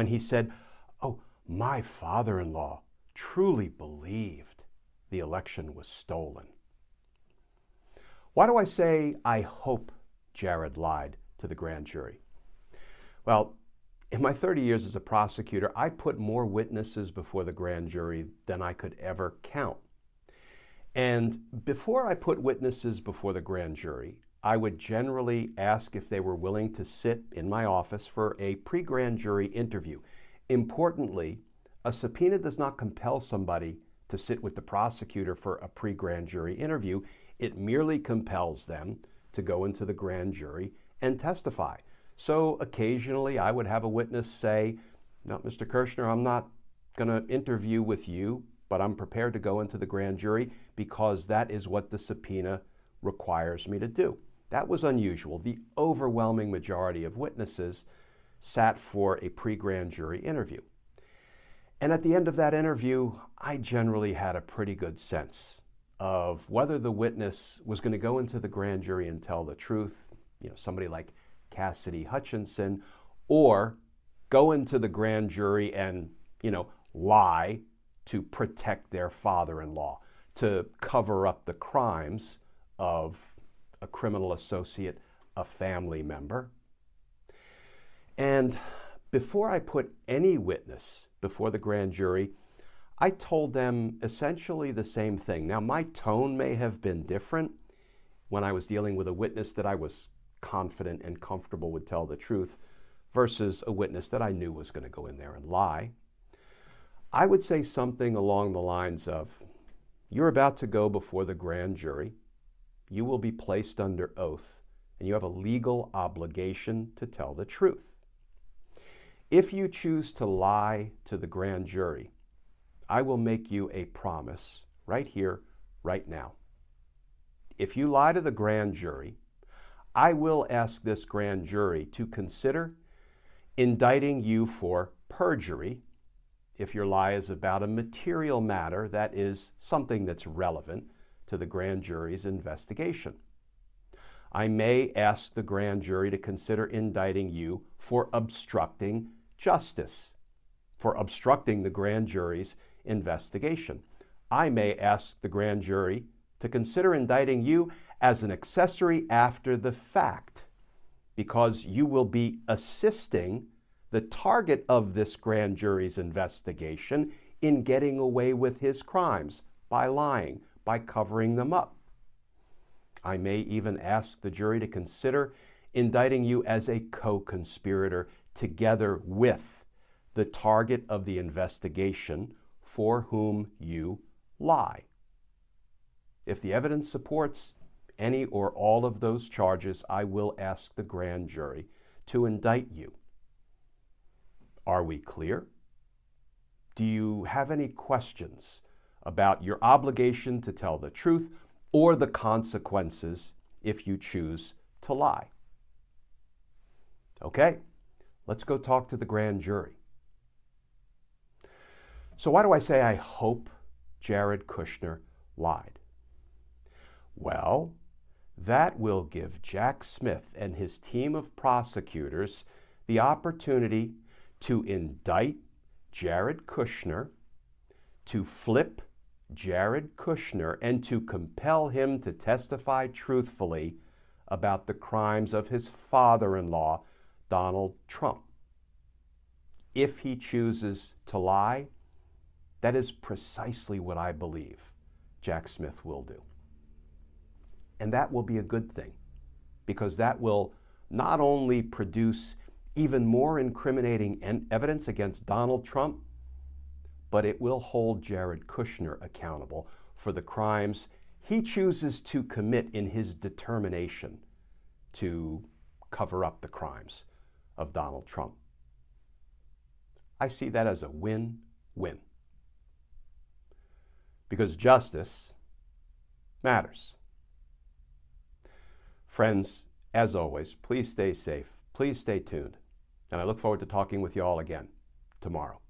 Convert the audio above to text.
when he said, "Oh, my father-in-law truly believed the election was stolen." Why do I say I hope Jared lied to the grand jury? Well, in my 30 years as a prosecutor, I put more witnesses before the grand jury than I could ever count. And before I put witnesses before the grand jury, I would generally ask if they were willing to sit in my office for a pre-grand jury interview. Importantly, a subpoena does not compel somebody to sit with the prosecutor for a pre-grand jury interview. It merely compels them to go into the grand jury and testify. So occasionally I would have a witness say, "No, Mr. Kirshner, I'm not going to interview with you, but I'm prepared to go into the grand jury because that is what the subpoena requires me to do." That was unusual. The overwhelming majority of witnesses sat for a pre-grand jury interview. And at the end of that interview, I generally had a pretty good sense of whether the witness was going to go into the grand jury and tell the truth, somebody like Cassidy Hutchinson, or go into the grand jury and, lie to protect their father-in-law, to cover up the crimes of a criminal associate, a family member. And before I put any witness before the grand jury, I told them essentially the same thing. Now, my tone may have been different when I was dealing with a witness that I was confident and comfortable would tell the truth versus a witness that I knew was going to go in there and lie. I would say something along the lines of, "You're about to go before the grand jury. You will be placed under oath, and you have a legal obligation to tell the truth. If you choose to lie to the grand jury, I will make you a promise right here, right now. If you lie to the grand jury, I will ask this grand jury to consider indicting you for perjury if your lie is about a material matter that is something that's relevant to the grand jury's investigation. I may ask the grand jury to consider indicting you for obstructing justice, for obstructing the grand jury's investigation. I may ask the grand jury to consider indicting you as an accessory after the fact, because you will be assisting the target of this grand jury's investigation in getting away with his crimes by lying, by covering them up. I may even ask the jury to consider indicting you as a co-conspirator together with the target of the investigation for whom you lie. If the evidence supports any or all of those charges, I will ask the grand jury to indict you. Are we clear? Do you have any questions about your obligation to tell the truth or the consequences if you choose to lie? Okay, let's go talk to the grand jury. So why do I say I hope Jared Kushner lied? Well, that will give Jack Smith and his team of prosecutors the opportunity to indict Jared Kushner, to flip Jared Kushner, and to compel him to testify truthfully about the crimes of his father-in-law, Donald Trump. If he chooses to lie, that is precisely what I believe Jack Smith will do. And that will be a good thing, because that will not only produce even more incriminating evidence against Donald Trump, but it will hold Jared Kushner accountable for the crimes he chooses to commit in his determination to cover up the crimes of Donald Trump. I see that as a win-win, because justice matters. Friends, as always, please stay safe, please stay tuned, and I look forward to talking with you all again tomorrow.